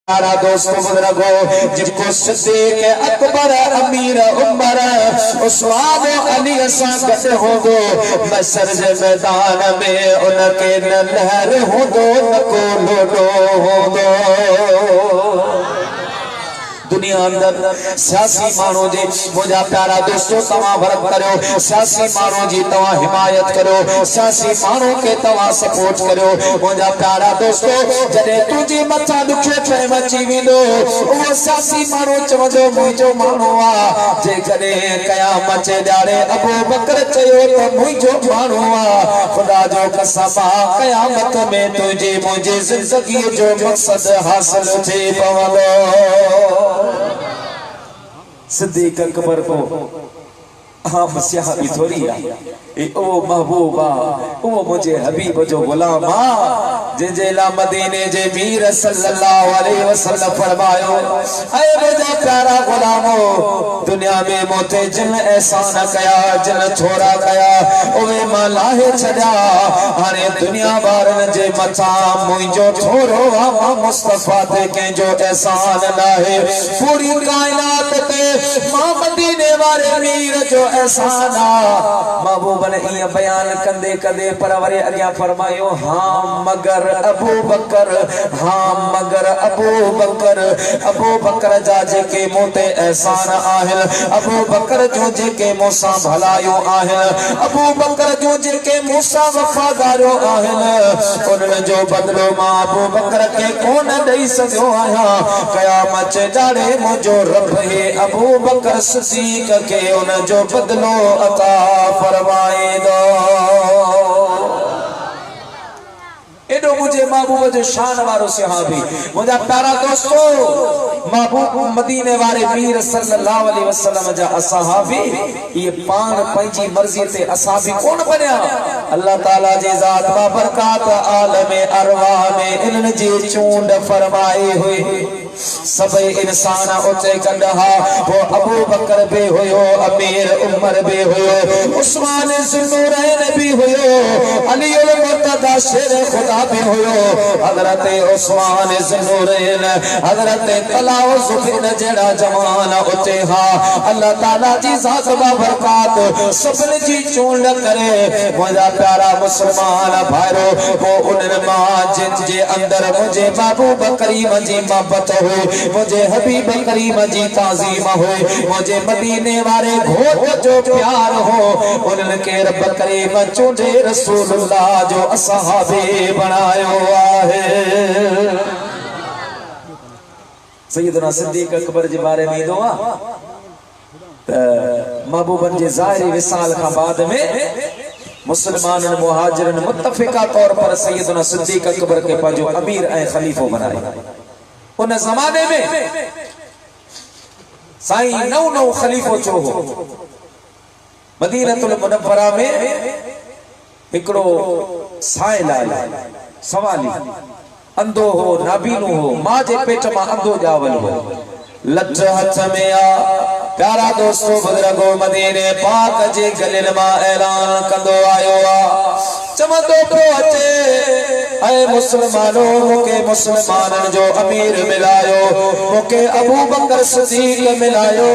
प्यारा दोस्तों बुजुर्गो जिनको सिद्दीक अकबर अमीर उमर उस्मान अली असा गड होंदो बसर जे मैदान में उनके न लहर होंदो न को लोडो होंदो। दुनिया अंदर सियासी मानो जी मुझा प्यारा दोस्तों तवा भरत करो, सियासी मानो जी तवा हिमायत करो, सियासी मानो के तवा सपोर्ट करो। मुझा प्यारा दोस्तों जदे तुझी मथा दुखे थे मची विंदो वो सियासी मानो चवंदो मुझो मानो आ जे कदे कयामत जे ॾाड़े अबू बकर चयो त मुझो मानो आ। खुदा जो कसम कयामत में तुझे मुझे जिंदगी जो मकसद हासिल थे पवंदो। सिद्दीक अकबर को हाँ मसीहा भी थोड़ी है ओ महबूबा ओ मुझे हबीब जो गुलाम जे ला मदीने जे मीर सल्लल्लाहु अलैहि वसल्लम फरमायो ऐ मुझा प्यारा गुलामो दुनिया में मोते जिन एहसान कया जिन थोड़ा कया ओवे मां लाहे छड़ा हाने दुनिया वारन जे मथा मुझो थोरो वा मुस्तफा ते के जो एहसान लाहे पूरी कायनात ते मां मदीने वाले मीर जो एहसान महबूब ने ये बयान कंदे कंदे पर वरे अग्या फरमायो हाँ मगर अबू बकर हाँ मगर अबू बकर जा जेके मोते एहसान आहिल अबू बकर जो जेके मूसा भलायो आहिल अबू बकर जो जेके मूसा वफादारो आहिल उन जो बदलो मां अबू बकर के कोन दई सको आया कयामत ॾाड़े मुझो रब है अबू बकर सिद्दीक के उन जो बदलो अता फरमाए दो। एडो मुझे महबूब जो शान वारो सहाबी मुझा प्यारा दोस्तों महबूब मदीने वाले मीर सल्लल्लाहु अलैहि वसल्लम जा असहाबी ये पान पंजी मर्जी ते असहाबी कौन बनया अल्लाह ताला जे जात बा बरकत आलम अरवाह में इल्म जी चूंड फरमाई हुई सब इंसान उते कंडहा वो अबू बकर बे होयो अमीर उमर बे होयो उस्मान ज़ुन्नूरैन भी होयो अली उल मुर्तदा शेर खुदा भी होयो हजरत उस्मान ज़ुन्नूरैन हजरत तलाओ ज़ुफिन जेड़ा जवान उते हा अल्लाह ताला जी जात बा बरकत सबन जी चूंड करे। मुझा प्यारा मुसलमान भाइरो वो उन मां जिन जे अंदर मुझे महबूब करीम जी मोहब्बत मुझे हबीब करीम जी ताज़ीम हो मुझे मदीने वाले घोट जो प्यार हो उनके रब करीम चूंडे रसूलुल्लाह जो असहाबे बनायो आहे। सैयदना सिद्दीक अकबर जे बारे में दुआ महबूबन जे ज़ाहिरी विसाल का बाद में मुसलमानन मुहाजिरन मुत्तफिका तौर पर सैयदना सिद्दीक अकबर के पाजो अमीर ए खलीफो बनाए। उन जमाने में साईं नौ खलीफो चो हो मदीनतुल मुनव्वरा में हिकड़ो साइलाल सवाली अंधो हो नाबीनो हो मां जे पेट मां अंधो जावल हो लठ हथ में आ प्यारा दोस्तों बुजुर्गो मदीने पाक जे गलिल मां ऐलान कंदो आयो आ चमंदो पियो अचे ऐ मुसलमानो मुके मुसलमानन जो अमीर मिलायो मुके अबू बकर सिद्दीक मिलायो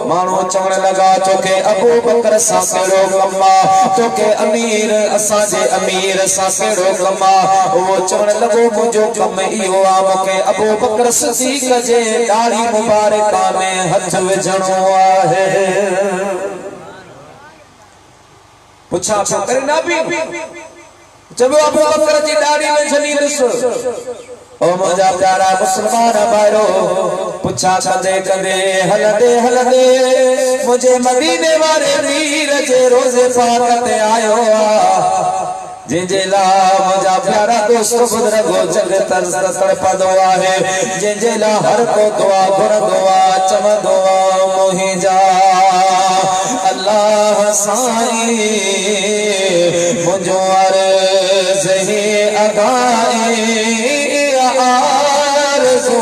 मानो चवण लगा तोके अबू बकर सा केड़ो कम्मा तोके अमीर असा जे अमीर सा केड़ो कम्मा वो चवण लगो मुझो कम इहो आ मुके अबू बकर सिद्दीक जे दाढ़ी मुबारका में हथ विझणो आहे। पूछा करे ना भी जब अबू बकर जी दाढ़ी में झली दस ओ मुझा प्यारा मुसलमान भाइरो पूछा कंदे कंदे हलदे मुझे मदीने वाले मीर जे रोजे पाक ते आयो जे ला मुझा प्यारा दोस्त बुजुर्गो जग तड़पदो आहे जे ला हर को दुआ गुण दुआ चम दुआ मोहि जा अल्लाह साईं मुझो अर्ज़ ही अदाए आरज़ू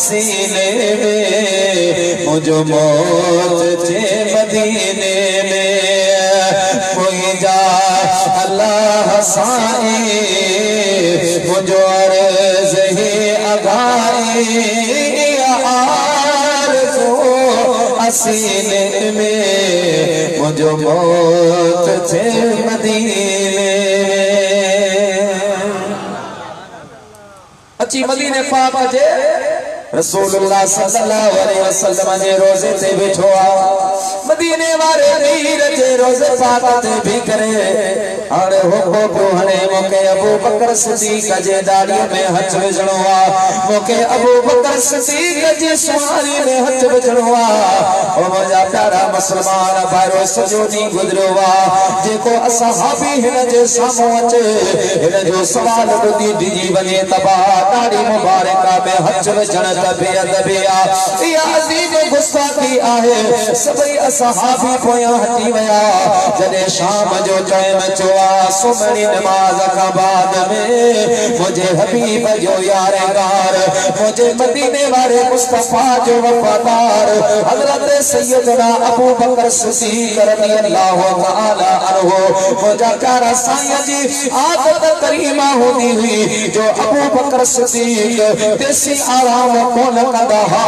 सीने में मुझो मौत थे मदीने में मोहि जा अल्लाह साईं मुझो अर्ज़ ही अदाए आरज़ू असीने में मुझो मौत थे मदीने अच्छी मदीने पाक जे रसूलुल्लाह सल्लल्लाहु अलैहि वसल्लम जे रोजे ते बैठो आ मदीने वाले मीर जे रोजे पाक ते भी करे हाणे हो हणे मोके अबू बकर सिद्दीक जे दाढ़ी में हथ विझणो आ मोके अबू बकर सिद्दीक जी सुहारी में हथ विझणो आ ओ मुंहिंजा प्यारा मुसलमान भाइरो सॼो ॾींहुं गुज़रियो आ जेको असहाबी हिन जे साम्हूं अचे हिन जो सवाल ॿुधी डिॼी वञे तबा दाढ़ी मुबारक में हथ विझण बेअदबिया या अजीब गुस्ताखी आहे सभई असहाबी पोयां हटी विया जॾहिं शाम जो टाइम चो सुमणी नमाज का बाद में मुझे हबीब जो यारेगार मुझे मदीने वाले मुस्तफा जो वफादार हजरत सैयदना अबू बकर सिद्दीक रज़ियल्लाहु तआला अन्हु मुझा प्यारा साईं जी आदत करीमा होती हुई जो अबू बकर सिद्दीक तेसी आराम कोन कंदा हा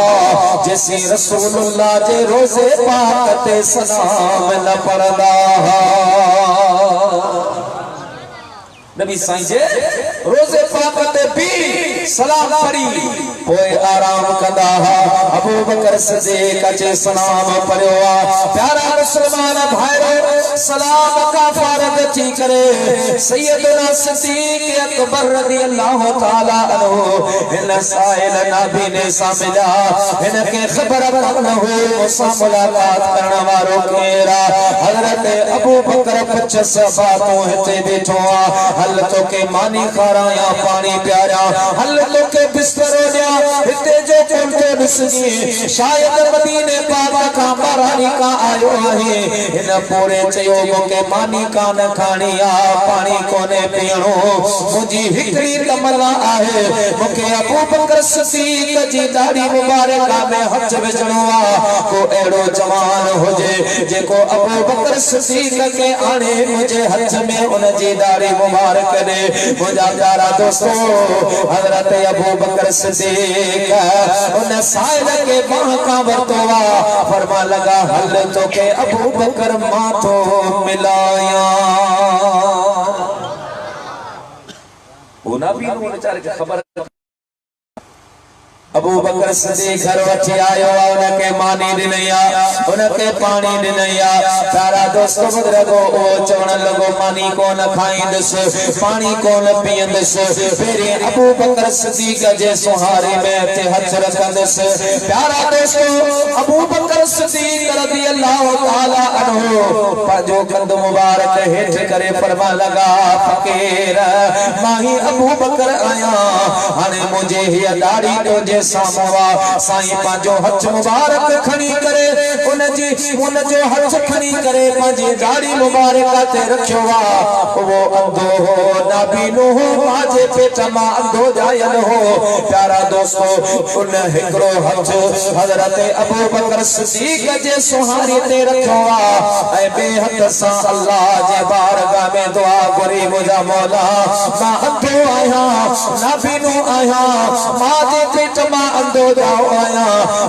जैसी रसूलुल्लाह जे रोजे पाक ते सलाम न पढ़ंदा हा नबी साईं जे रोजे पाक ते भी सलाम पढ़ी पोए आराम कंदा हा अबू बकर सिद्दीक जे सलाम पढ़ियो आ प्यारा मुसलमान भाइरो सलाम का फर्ज थी करे सैयदना सिद्दीक अकबर रज़ियल्लाहु तआला अन्हु हिन साइल नबी ने सामिला हिन के खबर न हो मुसा मुलाकात करण वारो केरा हजरत अबू बकर पचस बातों हिते बैठो आ हल तो के मानी खाराया पानी प्यारा हल तो के बिस्तरो दिया हिते जो कोठे बिसगी शायद मदीने पाक का बरानी का आयो आहे इन पूरे चयो के मानी का न खानिया पानी कोने पीणो मुजी हिकड़ी तमन्ना आहे मुके अबू बकर सिद्दीक जी दाढ़ी मुबारक में हथ विझणो आ को एड़ो जवान होजे जेको अबू बकर सिद्दीक के आने मुझे हथ में उन जी दाढ़ी मुबारक ने मुझा प्यारा दोस्तों हजरत अबू बकर सिद्दीक उन साइल के बाह का वरतोवा फरमा लगा हल तो के अबू बकर माथो मिलाया उना भी बेचारे के खबर अबू बकर सिद्दीक घर वठी आयो उनके मानी दिनया उनके पानी दिनया प्यारा दोस्तों बुजुर्गो ओ चवण लगो मानी कोन खाइंदस पानी कोन पींदस फेरे अबू बकर सिद्दीक जे सुहारे में ते हथ रखंदस प्यारा दोस्तों अबू बकर सिद्दीक रज़ियल्लाहु तआला अन्हु पाजो कंद मुबारक हेठ करे फरमा लगा फकीर माही अबू बकर आया हाने मुझे ही दाढ़ी तो जे सामवा साईं पाजो हथ मुबारक खणी करे उन जो हथ खणी करे पाजी दाढ़ी मुबारक ते रखियो आ वो अंधो हो नाबीनो हो माजे पेट मां अंधो जायल हो प्यारा दोस्तों उन हिकड़ो हथ हजरत अबू बकर सिद्दीक जे सुहारी ते रखियो आ ए बे हथ सा अल्लाह जे बारगाह में दुआ करी मुझा मौला मां अंधो आया नाबीनो आया माजे पेट अंधो जाओ आया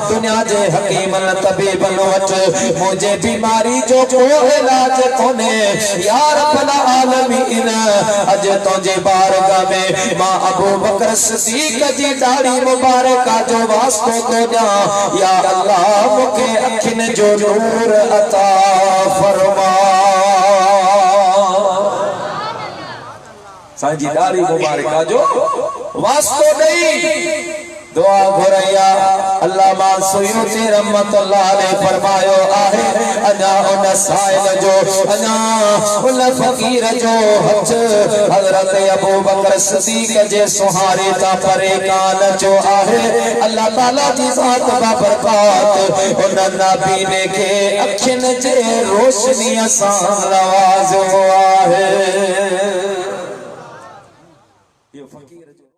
दुनिया जे हकीमन तबीबन वट मुझे बीमारी जो को इलाज कोने या रब्बुल आलमीन अज तुझे बारगाह में मां अबू बकर सिद्दीक जी दाढ़ी मुबारक जो वास्तो तो जा या अल्लाह मुके अखिन जो नूर अता फरमा साईं जी दाढ़ी मुबारक जो वास्तो नहीं दुआ घुरैया अल्लाह मासूद रहमतुल्लाह अलैह फरमायो आहे अना उन साइल जो अना उन फकीर जो हथ हजरत अबू बकर सिद्दीक जे सुहारे ता परे कान जो आहे अल्लाह ताला जी ज़ात बा बरकत उन नबी ने के अखिन जे रोशनी सां नवाज़ो आहे